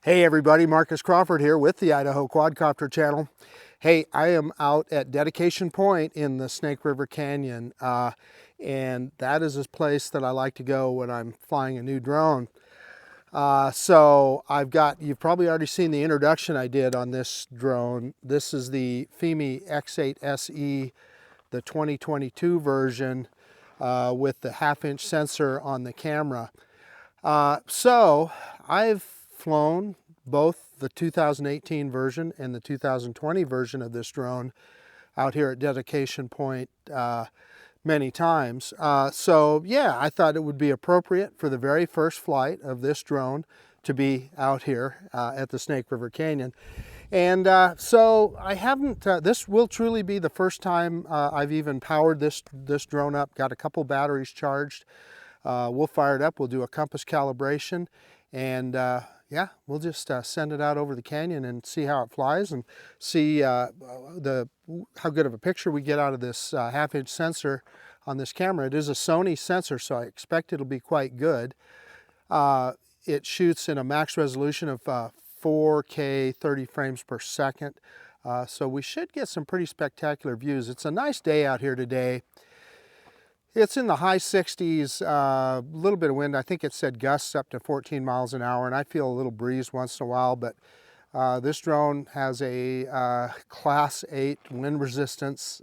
Hey everybody, Marcus Crawford here with the Idaho Quadcopter channel. Hey, I am out at Dedication Point in the Snake River Canyon, and that is a place that I like to go when I'm flying a new drone. So you've probably already seen the introduction I did on this drone. This is the Fimi X8 SE, the 2022 version with the 1/2-inch sensor on the camera. So I've flown both the 2018 version and the 2020 version of this drone out here at Dedication Point many times. So yeah, I thought it would be appropriate for the very first flight of this drone to be out here at the Snake River Canyon. And so I haven't, this will truly be the first time I've even powered this drone up. Got a couple batteries charged. We'll fire it up, we'll do a compass calibration, and yeah, we'll just send it out over the canyon and see how it flies and see how good of a picture we get out of this 1/2-inch sensor on this camera. It is a Sony sensor, so I expect it'll be quite good. It shoots in a max resolution of 4K 30 frames per second, so we should get some pretty spectacular views. It's a nice day out here today. It's in the high 60s, a little bit of wind. I think it said gusts up to 14 miles an hour, and I feel a little breeze once in a while, but this drone has a Class 8 wind resistance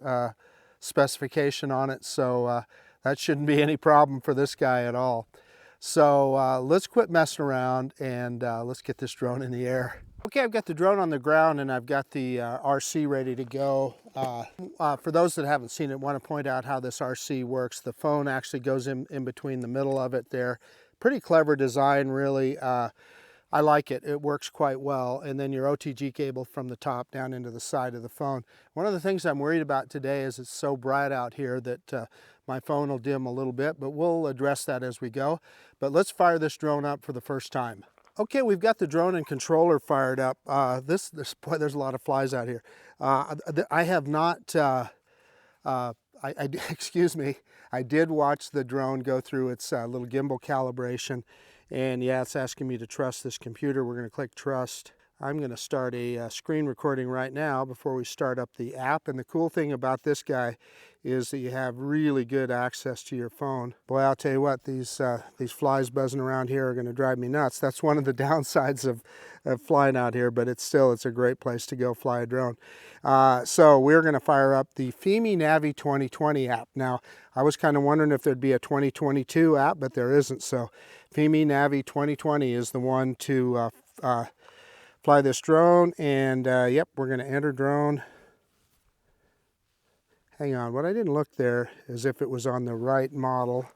specification on it, so that shouldn't be any problem for this guy at all. So let's quit messing around and let's get this drone in the air. Okay, I've got the drone on the ground and I've got the RC ready to go. For those that haven't seen it, I want to point out how this RC works. The phone actually goes in between the middle of it there. Pretty clever design, really. I like it. It works quite well. And then your OTG cable from the top down into the side of the phone. One of the things I'm worried about today is it's so bright out here that my phone will dim a little bit, but we'll address that as we go. But let's fire this drone up for the first time. Okay, we've got the drone and controller fired up. Boy, there's a lot of flies out here. I have not, excuse me, I did watch the drone go through its little gimbal calibration, and yeah, it's asking me to trust this computer. We're going to click trust. I'm going to start a screen recording right now before we start up the app. And the cool thing about this guy is that you have really good access to your phone. Boy, I'll tell you what, these flies buzzing around here are going to drive me nuts. That's one of the downsides of flying out here, but it's a great place to go fly a drone. So we're going to fire up the Fimi Navi 2020 app. Now, I was kind of wondering if there'd be a 2022 app, but there isn't. So Fimi Navi 2020 is the one to fly this drone, and yep, we're going to enter drone. Hang on, what I didn't look there is if it was on the right model.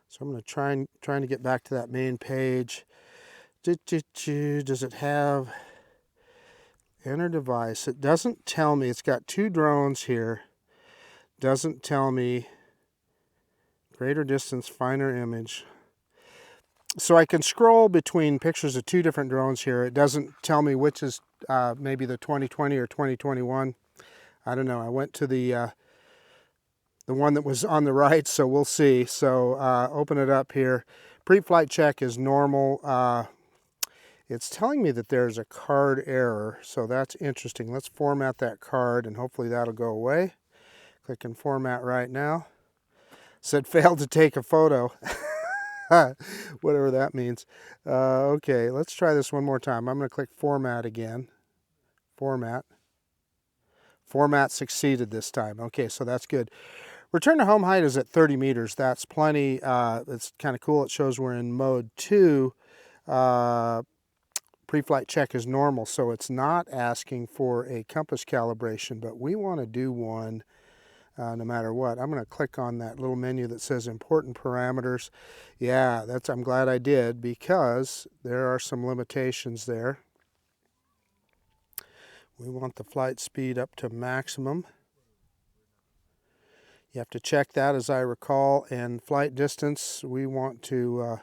So I'm going to trying to get back to that main page. Does it have enter device? It doesn't tell me. It's got two drones here. Doesn't tell me greater distance, finer image. So I can scroll between pictures of two different drones here. It doesn't tell me which is maybe the 2020 or 2021. I don't know. I went to the one that was on the right, so we'll see. So open it up here. Pre-flight check is normal. It's telling me that there's a card error, so that's interesting. Let's format that card, and hopefully that'll go away. Clicking format right now. Said failed to take a photo. Whatever that means. Okay, let's try this one more time. I'm going to click format again. Format. Format succeeded this time. Okay, so that's good. Return to home height is at 30 meters. That's plenty. It's kind of cool. It shows we're in mode 2. Pre-flight check is normal, so it's not asking for a compass calibration, but we want to do one no matter what. I'm going to click on that little menu that says important parameters. Yeah, I'm glad I did, because there are some limitations there. We want the flight speed up to maximum. You have to check that, as I recall, and flight distance, we want to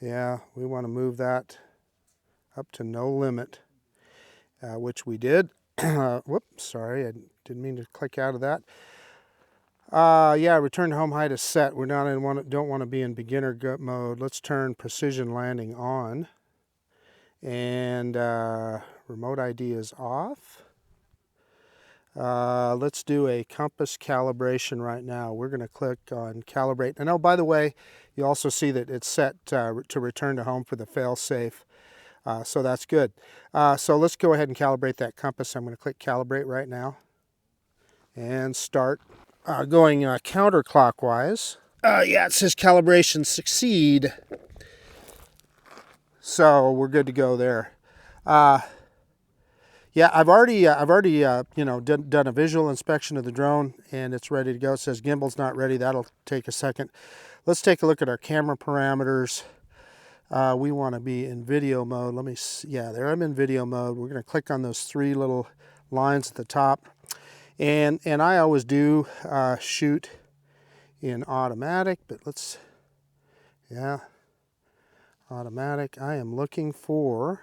move that up to no limit, which we did. Whoops, sorry, I didn't mean to click out of that. Yeah, return to home height is set. We're not in don't want to be in beginner mode. Let's turn precision landing on. And remote ID is off. Let's do a compass calibration right now. We're going to click on calibrate. And oh, by the way, you also see that it's set to return to home for the fail-safe. So that's good. So let's go ahead and calibrate that compass. I'm going to click calibrate right now and start going counterclockwise. Yeah, it says calibration succeed. So we're good to go there. Yeah, I've already you know, done a visual inspection of the drone, and it's ready to go. It says gimbal's not ready. That'll take a second. Let's take a look at our camera parameters. We want to be in video mode. Let me see. Yeah, there I'm in video mode. We're going to click on those three little lines at the top, and I always do shoot in automatic, but let's, yeah, automatic. I am looking for,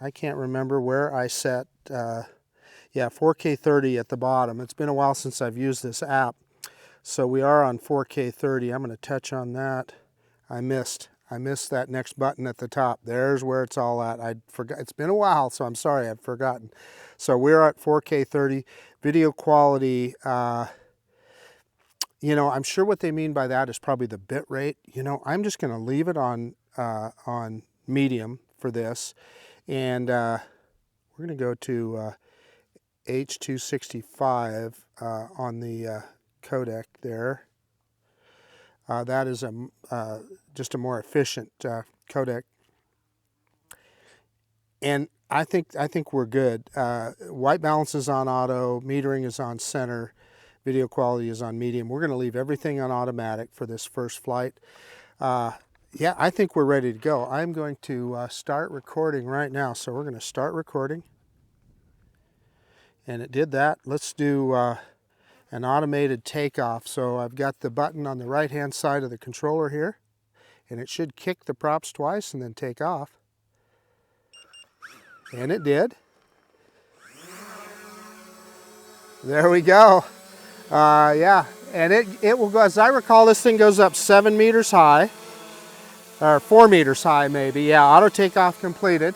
I can't remember where I set, yeah, 4K 30 at the bottom. It's been a while since I've used this app. So we are on 4K 30. I'm going to touch on that. I missed that next button at the top. There's where it's all at. I forgot. It's been a while, so I'm sorry, I've forgotten. So we're at 4K 30. Video quality, you know, I'm sure what they mean by that is probably the bit rate. You know, I'm just going to leave it on medium for this. And we're going to go to H265 on the codec there. That is just a more efficient codec. And I think we're good. White balance is on auto, metering is on center, video quality is on medium. We're going to leave everything on automatic for this first flight. Yeah, I think we're ready to go. I'm going to start recording right now. So we're going to start recording. And it did that. Let's do an automated takeoff. So I've got the button on the right-hand side of the controller here. And it should kick the props twice and then take off. And it did. There we go. Yeah, and it will go, as I recall, this thing goes up 7 meters high. Or 4 meters high maybe. Yeah, auto takeoff completed.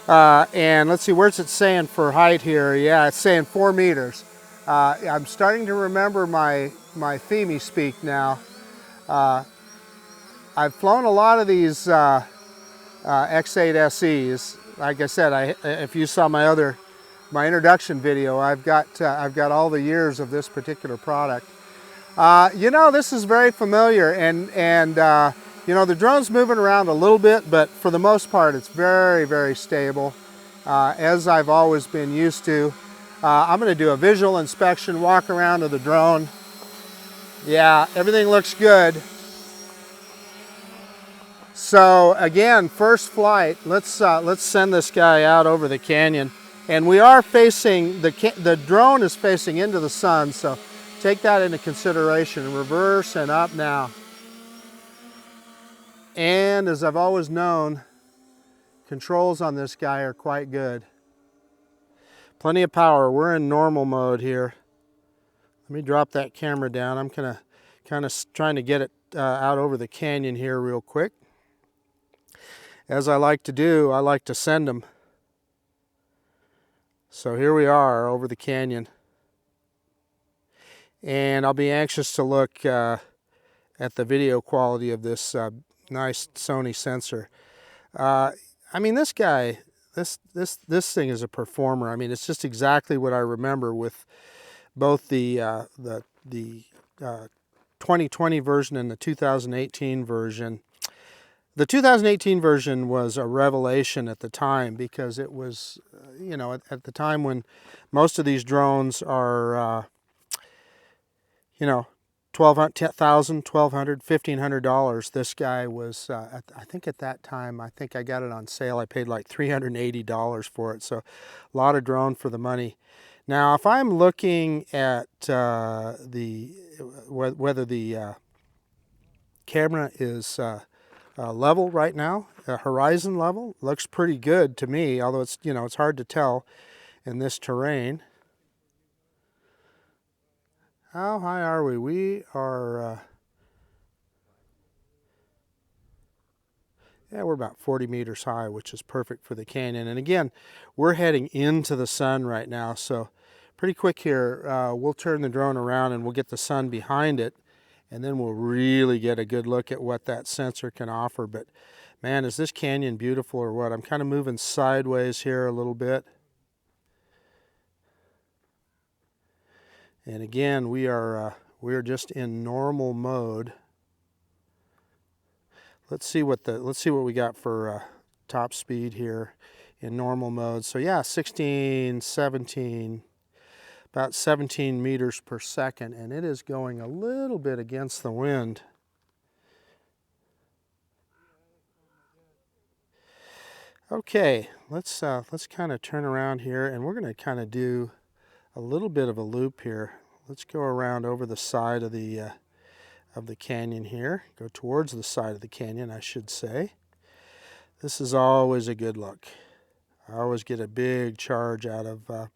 And let's see, where's it saying for height here? Yeah, it's saying 4 meters. I'm starting to remember my Fimi speak now. I've flown a lot of these X8 SEs. Like I said, if you saw my introduction video, I've got all the years of this particular product. You know, this is very familiar, and you know, the drone's moving around a little bit, but for the most part, it's very, very stable, as I've always been used to. I'm going to do a visual inspection, walk around of the drone. Yeah, everything looks good. So again, first flight. Let's send this guy out over the canyon, and we are facing the drone is facing into the sun, so take that into consideration. Reverse and up now. And as I've always known, controls on this guy are quite good. Plenty of power. We're in normal mode here. Let me drop that camera down. I'm kind of trying to get it out over the canyon here real quick. As I like to do, I like to send them. So here we are over the canyon. And I'll be anxious to look at the video quality of this nice Sony sensor. I mean, this guy, this thing is a performer. I mean, it's just exactly what I remember with both the 2020 version and the 2018 version. The 2018 version was a revelation at the time because it was, you know, at the time when most of these drones are, you know, $1,000, $1,200, $1,500. This guy was, I think at that time, I think I got it on sale. I paid like $380 for it. So a lot of drone for the money. Now, if I'm looking at whether the camera is level right now, horizon level, looks pretty good to me, although it's, you know, it's hard to tell in this terrain. How high are we? We are, yeah, we're about 40 meters high, which is perfect for the canyon. And again, we're heading into the sun right now, so pretty quick here. We'll turn the drone around and we'll get the sun behind it, and then we'll really get a good look at what that sensor can offer. But man, is this canyon beautiful or what? I'm kind of moving sideways here a little bit. And again, we are just in normal mode. Let's see what we got for top speed here in normal mode. So yeah, 16, 17, about 17 meters per second, and it is going a little bit against the wind. Okay, let's kind of turn around here, and we're going to kind of do a little bit of a loop here. Let's go around over the side of the canyon here. Go towards the side of the canyon, I should say. This is always a good look. I always get a big charge out of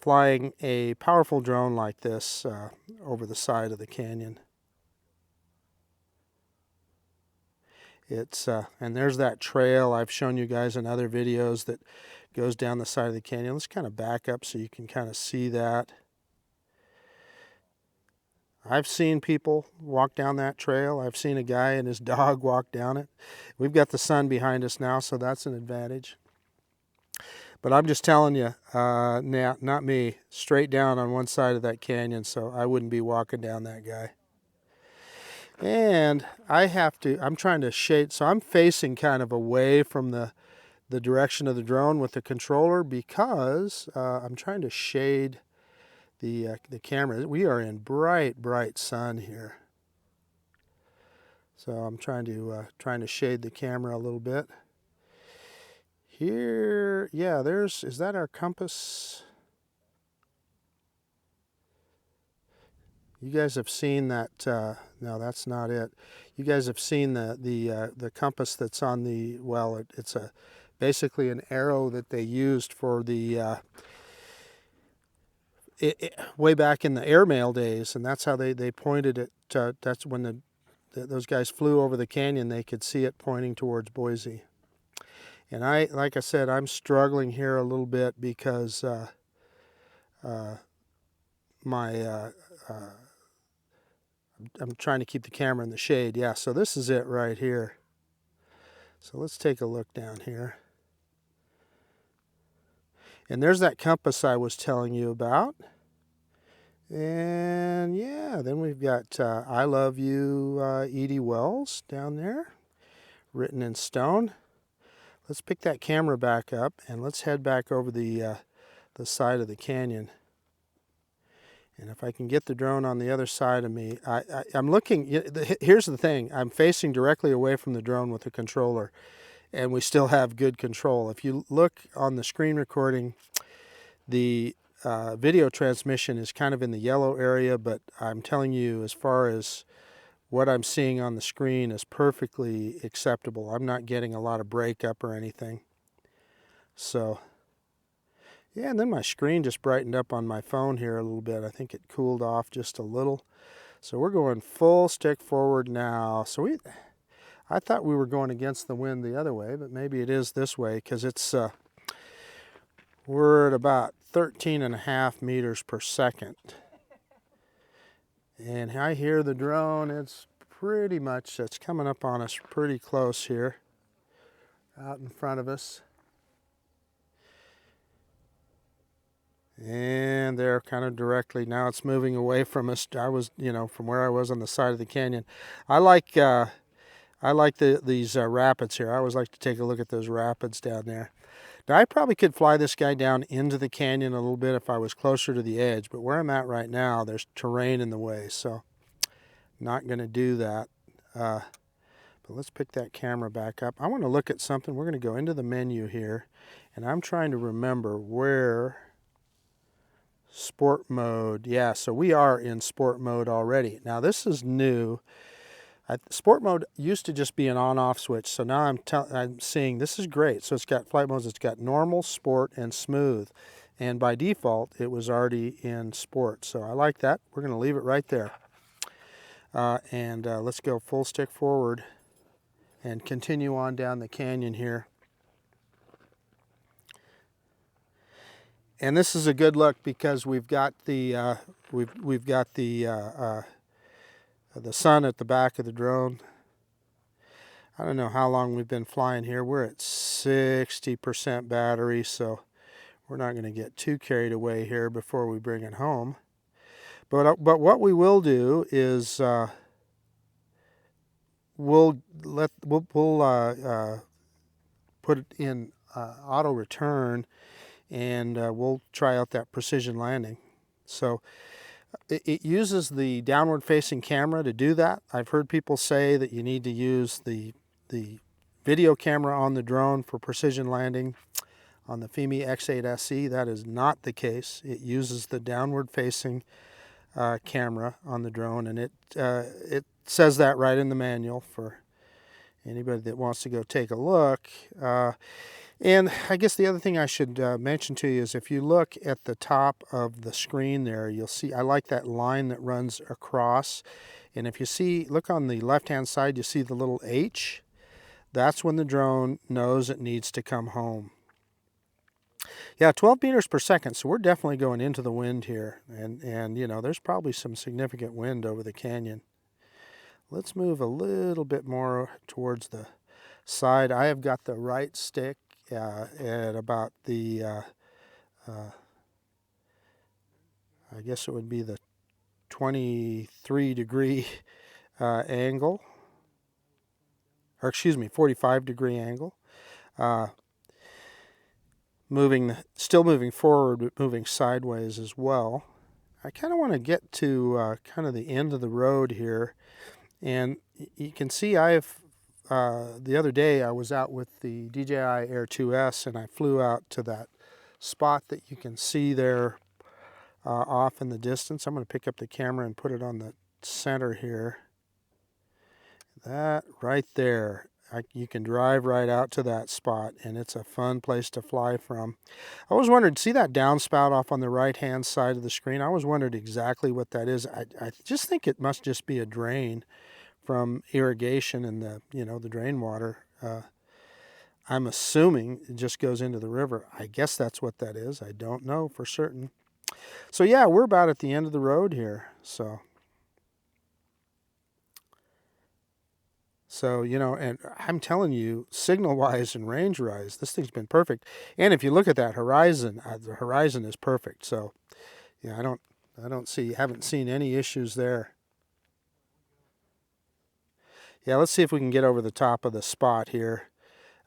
flying a powerful drone like this over the side of the canyon. It's and there's that trail I've shown you guys in other videos that goes down the side of the canyon. Let's kind of back up so you can kind of see that. I've seen people walk down that trail. I've seen a guy and his dog walk down it. We've got the sun behind us now, so that's an advantage. But I'm just telling you, now, not me, straight down on one side of that canyon, so I wouldn't be walking down that guy. And I'm trying to shade, so I'm facing kind of away from the direction of the drone with the controller because I'm trying to shade the camera. We are in bright sun here. So I'm trying to shade the camera a little bit. Here, yeah, is that our compass? You guys have seen that, no, that's not it. You guys have seen the compass that's on the, well, it's basically an arrow that they used for the, way back in the airmail days, and that's how they pointed it, that's when those guys flew over the canyon, they could see it pointing towards Boise. And like I said, I'm struggling here a little bit because I'm trying to keep the camera in the shade. Yeah, so this is it right here. So let's take a look down here. And there's that compass I was telling you about. And yeah, then we've got I Love You, Edie Wells down there, written in stone. Let's pick that camera back up and let's head back over the side of the canyon. And if I can get the drone on the other side of me, I'm looking, here's the thing, I'm facing directly away from the drone with the controller, and we still have good control. If you look on the screen recording, the video transmission is kind of in the yellow area, but I'm telling you, as far as what I'm seeing on the screen is perfectly acceptable. I'm not getting a lot of breakup or anything. So, yeah, and then my screen just brightened up on my phone here a little bit. I think it cooled off just a little. So we're going full stick forward now. So I thought we were going against the wind the other way, but maybe it is this way because it's we're at about 13.5 meters per second. And I hear the drone, it's coming up on us pretty close here, out in front of us. And they're kind of directly, now it's moving away from us. I was, from where I was on the side of the canyon. I like these rapids here. I always like to take a look at those rapids down there. Now, I probably could fly this guy down into the canyon a little bit if I was closer to the edge, but where I'm at right now, there's terrain in the way, so not going to do that. But let's pick that camera back up. I want to look at something. We're going to go into the menu here, and I'm trying to remember where sport mode. Yeah, so we are in sport mode already. Now, this is new. Sport mode used to just be an on-off switch, so now I'm seeing this is great. So it's got flight modes, it's got normal, sport, and smooth. and by default it was already in sport. So I like that. We're going to leave it right there. Let's go full stick forward and continue on down the canyon here. And this is a good look because we've got the we've got the sun at the back of the drone. I don't know how long we've been flying here. We're at 60% battery, so we're not going to get too carried away here before we bring it home. But what we will do is we'll put it in auto return, and we'll try out that precision landing. So it uses the downward facing camera to do that. I've heard people say that you need to use the video camera on the drone for precision landing on the Fimi X8 SE. That is not the case. It uses the downward facing camera on the drone, and it says that right in the manual for anybody that wants to go take a look. And I guess the other thing I should mention to you is if you look at the top of the screen there, you'll see I like that line that runs across. And if you see, look on the left-hand side, you see the little H. That's when the drone knows it needs to come home. Yeah, 12 meters per second, so we're definitely going into the wind here. And you know, there's probably some significant wind over the canyon. Let's move a little bit more towards the side. I have got the right stick at about the, I guess it would be the 23-degree angle, or excuse me, 45-degree angle. Still moving forward, but moving sideways as well. I kind of want to get to kind of the end of the road here, and you can see I've the other day I was out with the DJI Air 2S, and I flew out to that spot that you can see there off in the distance. I'm going to pick up the camera and put it on the center here. That right there. You can drive right out to that spot, and it's a fun place to fly from. I always wondered, see that downspout off on the right-hand side of the screen? I always wondered exactly what that is. I just think it must just be a drain from irrigation and the drain water. I'm assuming it just goes into the river. I guess that's what that is. I don't know for certain. So yeah, we're about at the end of the road here. So, you know, and I'm telling you, signal-wise and range-wise, this thing's been perfect. And if you look at that horizon, the horizon is perfect. So, yeah, haven't seen any issues there. Yeah, let's see if we can get over the top of the spot here.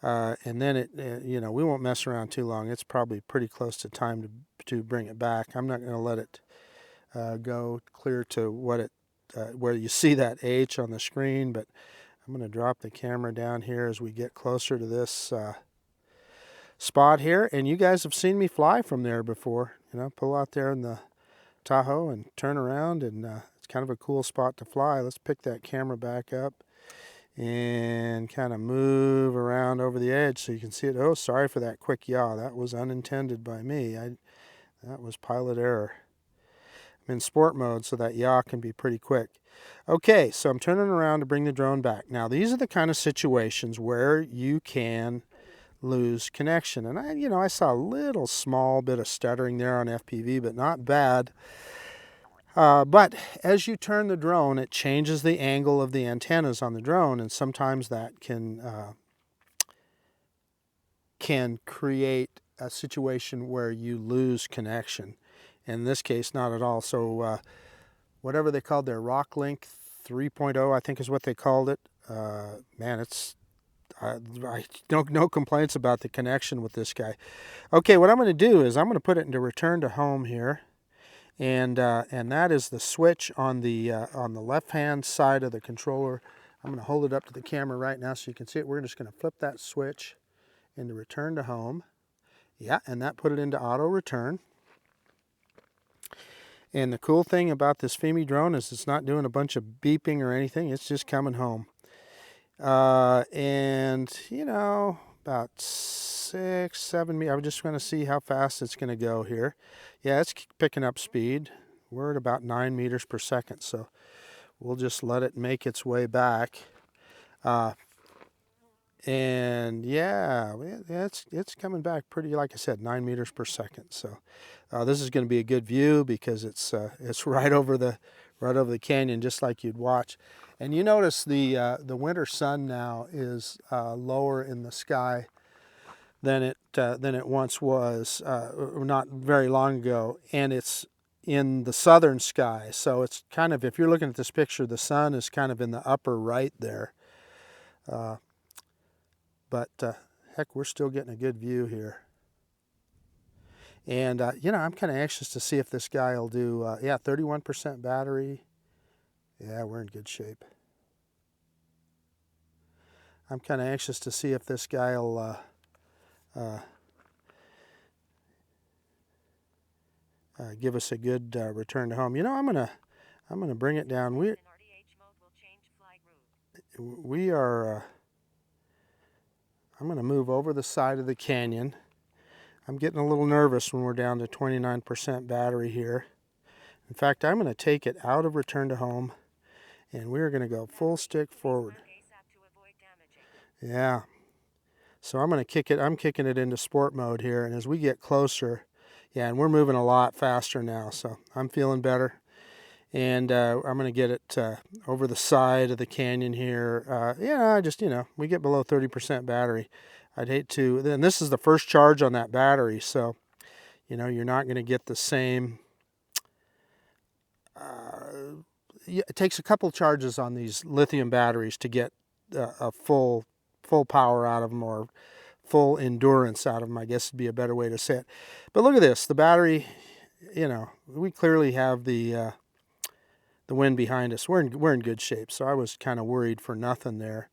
And then we won't mess around too long. It's probably pretty close to time to bring it back. I'm not going to let it go clear to where you see that H on the screen, but I'm going to drop the camera down here as we get closer to this spot here. And you guys have seen me fly from there before. You know, pull out there in the Tahoe and turn around, and it's kind of a cool spot to fly. Let's pick that camera back up and kind of move around over the edge so you can see it. Oh, sorry for that quick yaw. That was unintended by me. That was pilot error. I'm in sport mode, so that yaw can be pretty quick. Okay, so I'm turning around to bring the drone back. Now, these are the kind of situations where you can lose connection. And I saw a little small bit of stuttering there on FPV, but not bad. But as you turn the drone, it changes the angle of the antennas on the drone, and sometimes that can create a situation where you lose connection. In this case, not at all. So whatever they called their Rock Link 3.0, I think is what they called it. Man, I don't no complaints about the connection with this guy. Okay, what I'm going to do is I'm going to put it into return to home here. And that is the switch on the left-hand side of the controller. I'm going to hold it up to the camera right now so you can see it. We're just going to flip that switch into return to home. Yeah, and that put it into auto return. And the cool thing about this Fimi drone is it's not doing a bunch of beeping or anything. It's just coming home. And, about 6, 7 meters. I'm just going to see how fast it's going to go here. Yeah, it's picking up speed. We're at about 9 meters per second, so we'll just let it make its way back. And yeah, it's coming back pretty, like I said, 9 meters per second. So this is going to be a good view because it's right over the canyon, just like you'd watch. And you notice the winter sun now is lower in the sky than it once was, not very long ago, and it's in the southern sky. So it's kind of, if you're looking at this picture, the sun is kind of in the upper right there. But heck, we're still getting a good view here. And, you know, I'm kind of anxious to see if this guy will do, yeah, 31% battery. Yeah, we're in good shape. I'm kind of anxious to see if this guy will give us a good return to home. You know, I'm gonna bring it down. We are. I'm gonna move over the side of the canyon. I'm getting a little nervous when we're down to 29% battery here. In fact, I'm gonna take it out of return to home, and we're gonna go full stick forward. Yeah. So I'm gonna kick it. I'm kicking it into sport mode here, and as we get closer. Yeah, and we're moving a lot faster now, so I'm feeling better. And I'm going to get it over the side of the canyon here. Yeah, I just, you know, we get below 30% battery. I'd hate to, then this is the first charge on that battery, so, you know, you're not going to get the same, it takes a couple charges on these lithium batteries to get a full power out of them, or full endurance out of them, I guess would be a better way to say it. But look at this, the battery, you know, we clearly have the wind behind us. We're in good shape, so I was kind of worried for nothing there.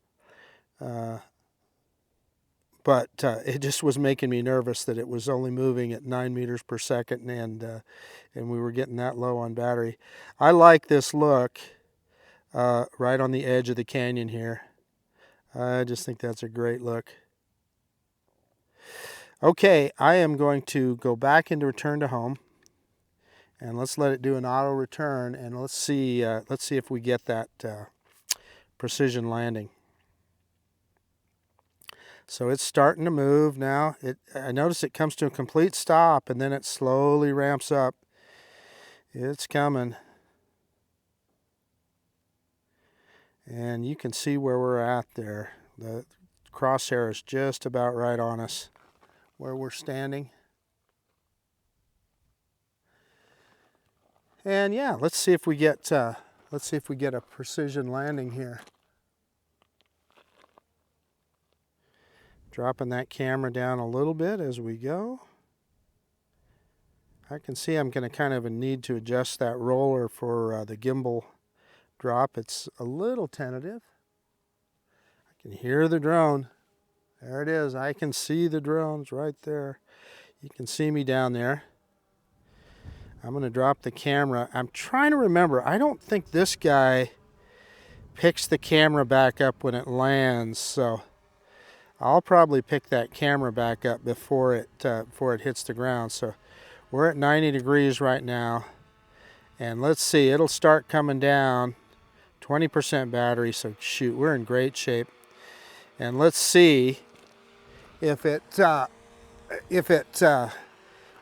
But it just was making me nervous that it was only moving at 9 meters per second, and we were getting that low on battery. I like this look right on the edge of the canyon here. I just think that's a great look. Okay, I am going to go back into return to home, and let's let it do an auto return, and let's see if we get that precision landing. So it's starting to move now. I notice it comes to a complete stop, and then it slowly ramps up. It's coming. And you can see where we're at there. The crosshair is just about right on us where we're standing. And yeah, let's see if we get a precision landing here. Dropping that camera down a little bit as we go. I can see I'm going to kind of need to adjust that roller for the gimbal drop. It's a little tentative. I can hear the drone. There it is. I can see the drones right there. You can see me down there. I'm going to drop the camera. I'm trying to remember. I don't think this guy picks the camera back up when it lands, so I'll probably pick that camera back up before it hits the ground. So we're at 90 degrees right now, and let's see. It'll start coming down. 20% battery, so shoot, we're in great shape. And let's see if it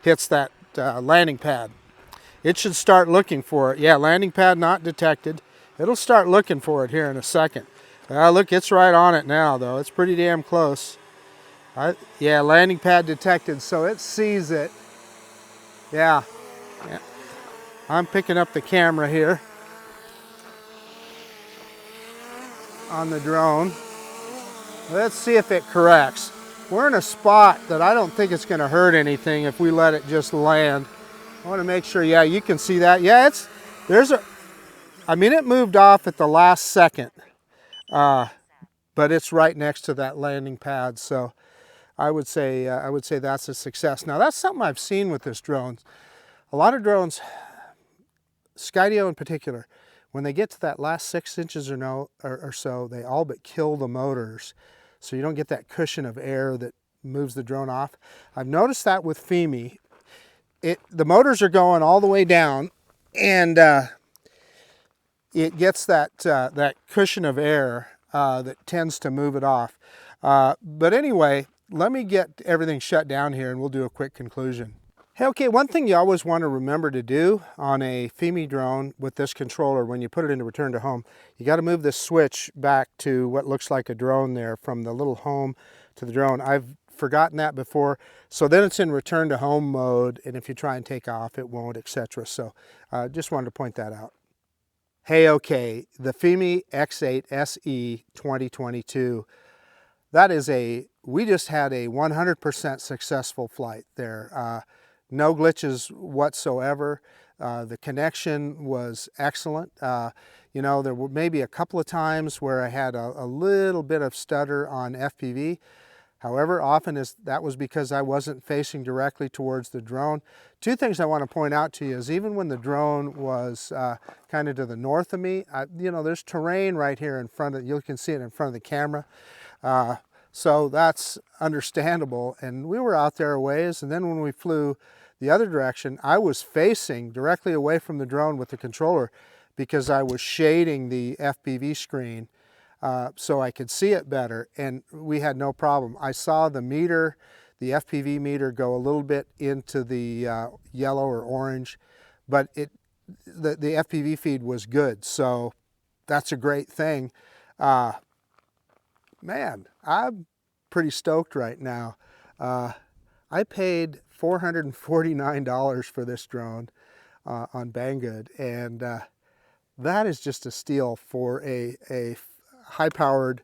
hits that landing pad. It should start looking for it. Yeah, landing pad not detected. It'll start looking for it here in a second. Look, it's right on it now, though. It's pretty damn close. Yeah, landing pad detected, so it sees it. Yeah. I'm picking up the camera here on the drone. Let's see if it corrects. We're in a spot that I don't think it's going to hurt anything if we let it just land. I want to make sure, yeah, you can see that. Yeah, I mean, it moved off at the last second, but it's right next to that landing pad, so I would say that's a success. Now, that's something I've seen with this drone. A lot of drones, Skydio in particular, when they get to that last 6 inches or so, they all but kill the motors. So you don't get that cushion of air that moves the drone off. I've noticed that with Fimi. The motors are going all the way down, and it gets that cushion of air that tends to move it off. But anyway, let me get everything shut down here and we'll do a quick conclusion. Hey, okay, one thing you always want to remember to do on a Fimi drone with this controller when you put it into return to home, you got to move this switch back to what looks like a drone there from the little home to the drone. I've forgotten that before, so then it's in return to home mode, and if you try and take off, it won't, etc. So just wanted to point that out. Hey, okay, the Fimi X8 SE 2022. That is we just had a 100% successful flight there. No glitches whatsoever. The connection was excellent. You know, there were maybe a couple of times where I had a little bit of stutter on FPV. However, often that was because I wasn't facing directly towards the drone. Two things I want to point out to you is even when the drone was kind of to the north of me, you know, there's terrain right here in front of, you can see it in front of the camera. So that's understandable. And we were out there a ways, and then when we flew the other direction, I was facing directly away from the drone with the controller because I was shading the FPV screen so I could see it better, and we had no problem. I saw the meter, the FPV meter, go a little bit into the yellow or orange, but the FPV feed was good, so that's a great thing. Man, I'm pretty stoked right now. I paid $449 for this drone on Banggood, and that is just a steal for a high-powered,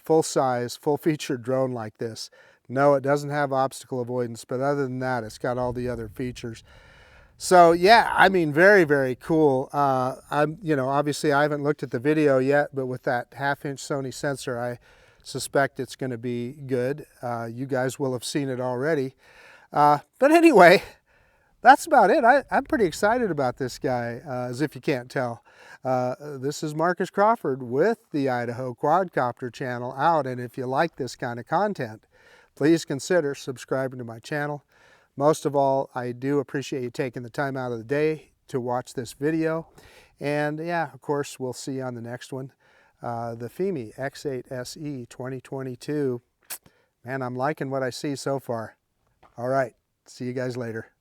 full-size, full-featured drone like this. No, it doesn't have obstacle avoidance, but other than that, it's got all the other features. So yeah, I mean, very, very cool. You know, obviously I haven't looked at the video yet, but with that 1/2-inch Sony sensor, I suspect it's going to be good. You guys will have seen it already. But anyway, that's about it. I'm pretty excited about this guy, as if you can't tell. This is Marcus Crawford with the Idaho Quadcopter channel out, and if you like this kind of content, please consider subscribing to my channel. Most of all, I do appreciate you taking the time out of the day to watch this video. And yeah, of course, we'll see you on the next one. The Fimi X8 SE 2022. Man, I'm liking what I see so far. All right, see you guys later.